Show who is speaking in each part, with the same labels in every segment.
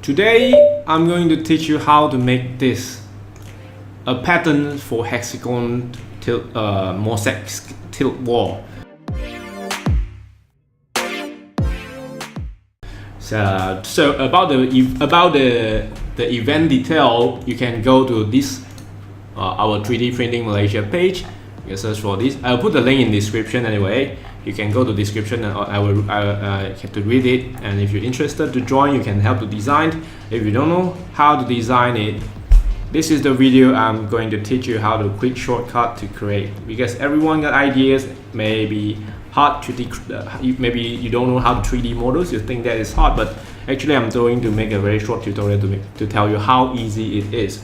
Speaker 1: Today I'm going to teach you how to make this a pattern for hexagon mosaic tilt wall. So about the event detail, you can go to this our 3D printing Malaysia page. You can search for this. I'll put the link in the description anyway. You can go to the description and I have to read it, and if you're interested to join, you can help to design. If you don't know how to design it, this is the video I'm going to teach you how to quick shortcut to create, because everyone got ideas. Maybe hard to maybe you don't know how to 3D models, you think that is hard, but actually I'm going to make a very short tutorial to tell you how easy it is.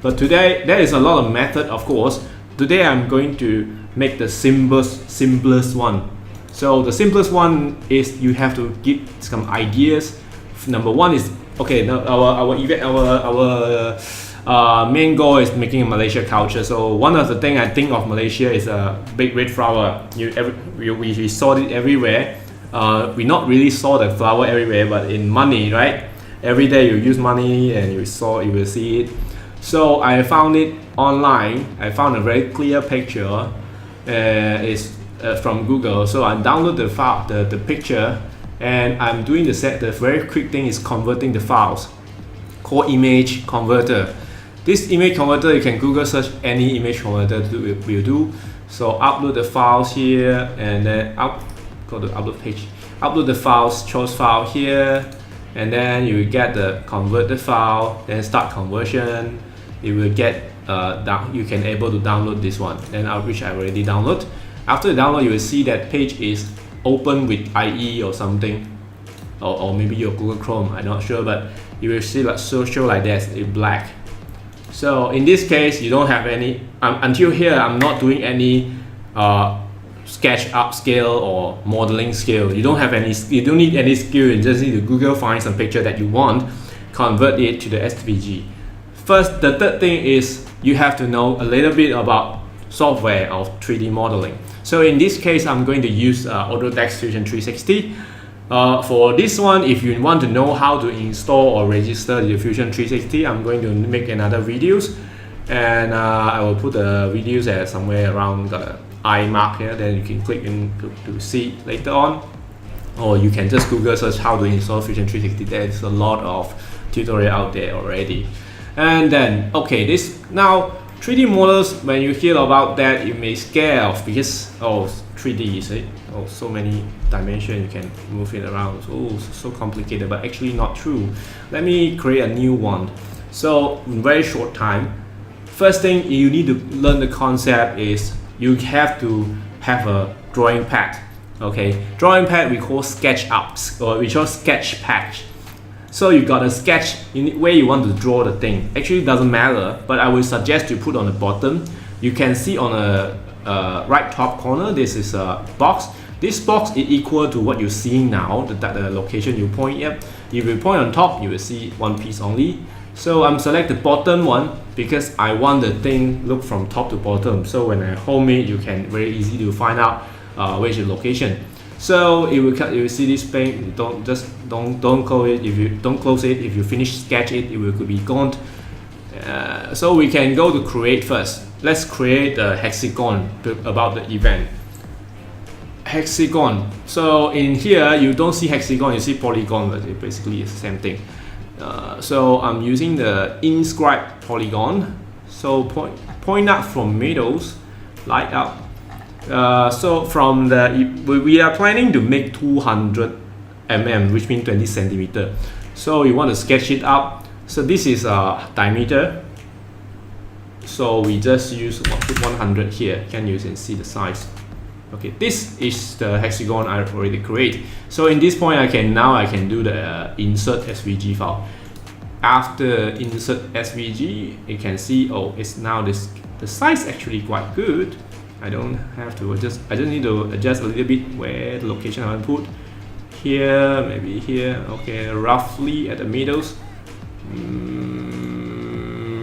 Speaker 1: But today there is a lot of method, of course. Today I'm going to make the simplest one. So the simplest one is you have to get some ideas. Number one is, okay, our main goal is making a Malaysia culture. So one of the things I think of Malaysia is a big red flower. We saw it everywhere. We not really saw the flower everywhere, but in money, right? Every day you use money and you will see it. So I found it online. I found a very clear picture. It's from Google. So I download the file, the picture, and I'm doing the very quick thing is converting the files, called image converter. This image converter, you can Google search any image converter will do. So upload the files here, and then go to upload page. Upload the files, choose file here, and then you will get the converted file. Then start conversion. You will get you can able to download this one. Then which I already download. After the download, you will see that page is open with IE or something, or maybe your Google Chrome. I'm not sure, but you will see like show like this in black. So in this case, you don't have any until here. I'm not doing any sketch up scale or modeling scale. You don't have any. You don't need any skill. You just need to Google find some picture that you want, convert it to the SVG. First, the third thing is you have to know a little bit about software of 3D modeling. So in this case, I'm going to use Autodesk Fusion 360. For this one, if you want to know how to install or register the Fusion 360, I'm going to make another videos, and I will put the videos at somewhere around the I mark here. Then you can click in to see later on, or you can just Google search how to install Fusion 360. There's a lot of tutorial out there already. And then, okay, this now 3D models, when you hear about that, you may scare off because 3D is it? Oh, so many dimensions, you can move it around. Oh, so complicated, but actually not true. Let me create a new one. So in very short time, first thing you need to learn the concept is you have to have a drawing pad. Okay, drawing pad we call SketchUp, or we call sketch pad. So you got a sketch where you want to draw the thing. Actually, it doesn't matter, but I will suggest you put on the bottom. You can see on the right top corner, this is a box. This box is equal to what you're seeing now, the location you point at. If you point on top, you will see one piece only. So I'm select the bottom one because I want the thing look from top to bottom. So when I home it, you can very easy to find out where's your location. So you will see this thing. Don't close it. If you don't close it, if you finish sketch it, it will be gone. So we can go to create first. Let's create a hexagon about the event. Hexagon. So in here you don't see hexagon, you see polygon, but it basically is the same thing. So I'm using the inscribe polygon. So point out from middles, light up. So from we are planning to make 200 mm, which means 20 centimeter. So you want to sketch it up. So this is a diameter. So we just use 100 here. Can you can see the size? Okay, this is the hexagon I've already created. So in this point, I can do the insert SVG file. After insert SVG, you can see it's now the size actually quite good. I don't have to adjust. I just need to adjust a little bit where the location I want to put. Here, maybe here. Okay, roughly at the middles.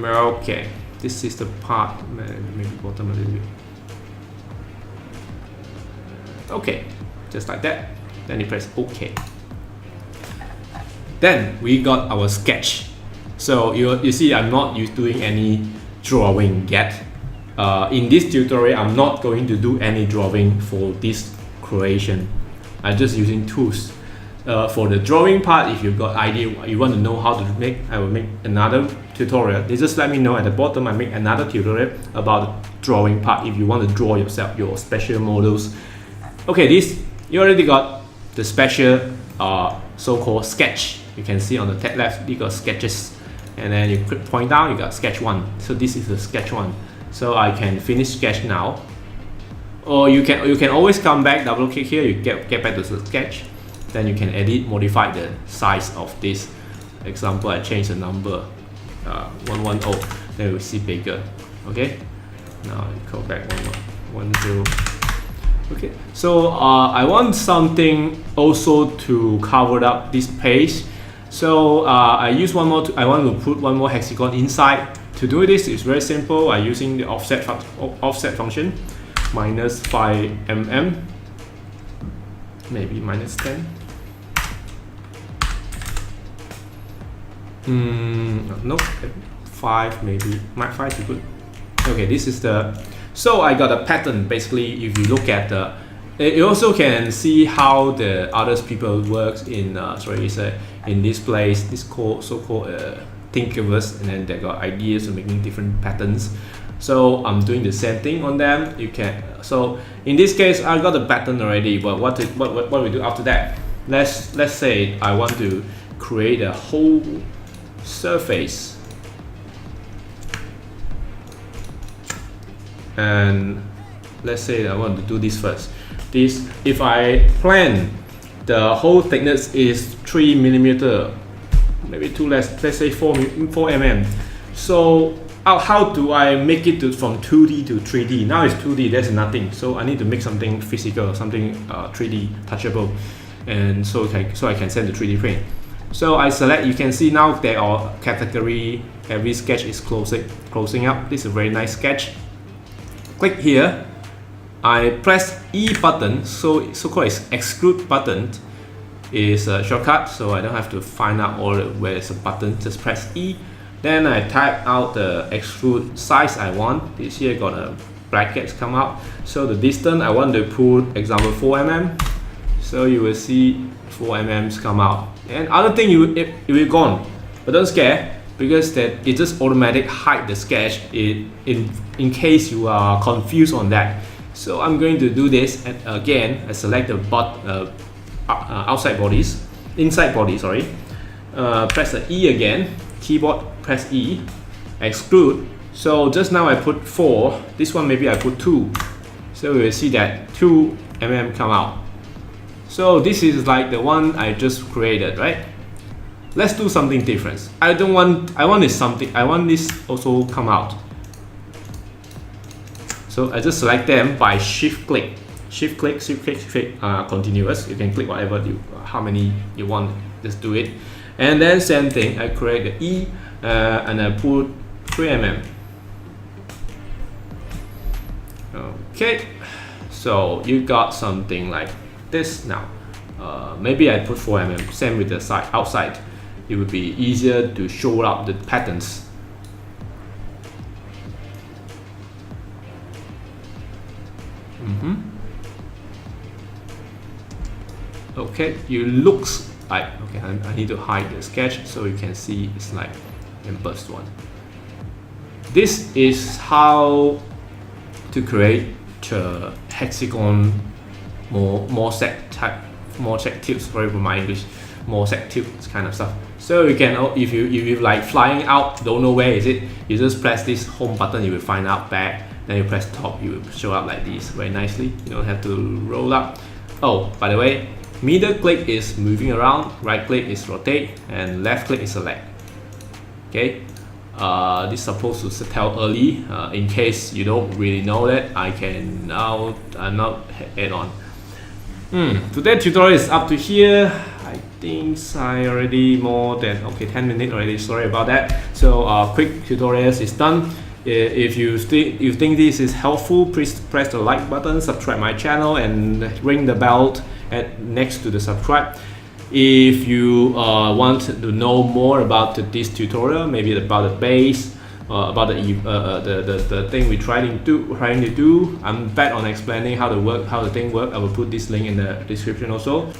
Speaker 1: Okay, this is the part. Maybe bottom a little bit. Okay, just like that. Then you press OK. Then we got our sketch. So you see I'm not doing any drawing yet. In this tutorial I'm not going to do any drawing for this creation. I'm just using tools. For the drawing part, if you've got idea you want to know how to make, I will make another tutorial. They just let me know at the bottom. I make another tutorial about the drawing part if you want to draw yourself your special models. Okay, this you already got the special so-called sketch. You can see on the top left you got sketches, and then you point down you got sketch 1. So this is the sketch 1. So I can finish sketch now, or you can always come back, double click here, you get back to the sketch. Then you can edit, modify the size of this. Example, I change the number 110, then we see bigger. Okay, now I go back 110. Okay, so I want something also to cover up this page. So I use one more. I want to put one more hexagon inside. To do this, it's very simple. I'm using the offset function, -5 mm, maybe -10. No, 5 maybe. 5 is good. Okay, this is the. So I got a pattern. Basically, if you look at the, you also can see how the other people works in. In this place, this so-called thingiverse, and then they got ideas of making different patterns. So I'm doing the same thing on them. You can. So in this case, I got the pattern already. But what we do after that? Let's say I want to create a whole surface, and let's say I want to do this first. This, if I plan the whole thickness is 3 mm, maybe too less, let's say 4 mm. So how do I make it from 2D to 3D? Now it's 2D, there's nothing, so I need to make something physical, something 3D touchable, and so I can send the 3D print. So I select, you can see now there are category, every sketch is closing up. This is a very nice sketch. Click here, I press E button, so-called exclude button is a shortcut, so I don't have to find out where there's a button, just press E. Then I type out the extrude size I want. This here got a brackets come out. So the distance I want to put, example 4 mm. So you will see 4 mm come out. And other thing, it will gone, but don't scare, because that it just automatic hide the sketch in case you are confused on that. So I'm going to do this, and again I select the outside bodies, inside body, sorry. Press the E again, keyboard press E, exclude. So just now I put 4, this one maybe I put 2. So we will see that 2 mm come out. So this is like the one I just created, right? Let's do something different. I want this also come out. So I just select them by shift click, continuous. You can click whatever how many you want, just do it. And then same thing, I create the E and I put 3 mm. Okay, so you got something like this now. Maybe I put 4 mm, same with the side outside. It would be easier to show up the patterns. Okay, it looks like, okay, I need to hide the sketch so you can see it's like embossed one. This is how to create the Hexagon Mosaic Tiles, sorry for my English, Mosaic Tiles kind of stuff. So you can, if you like flying out, don't know where is it, you just press this home button, you will find out back. Then you press top, you will show up like this very nicely. You don't have to roll up. Oh, by the way, middle click is moving around, right click is rotate, and left click is select. Okay, this is supposed to tell early. In case you don't really know that, I can now not add on. Today's tutorial is up to here. I think I already more than 10 minutes already. Sorry about that. So quick tutorials is done. If you think this is helpful, please press the like button, subscribe my channel, and ring the bell next to the subscribe. If you want to know more about this tutorial, maybe about the base, about the thing we're trying to do, I'm bad on explaining how the thing work. I will put this link in the description also.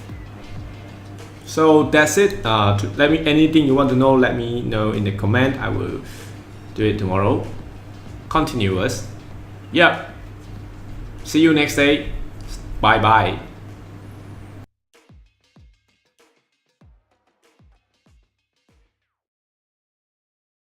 Speaker 1: So that's it. Let me anything you want to know, let me know in the comment. I will do it tomorrow. Continuous. Yeah. See you next day. Bye bye.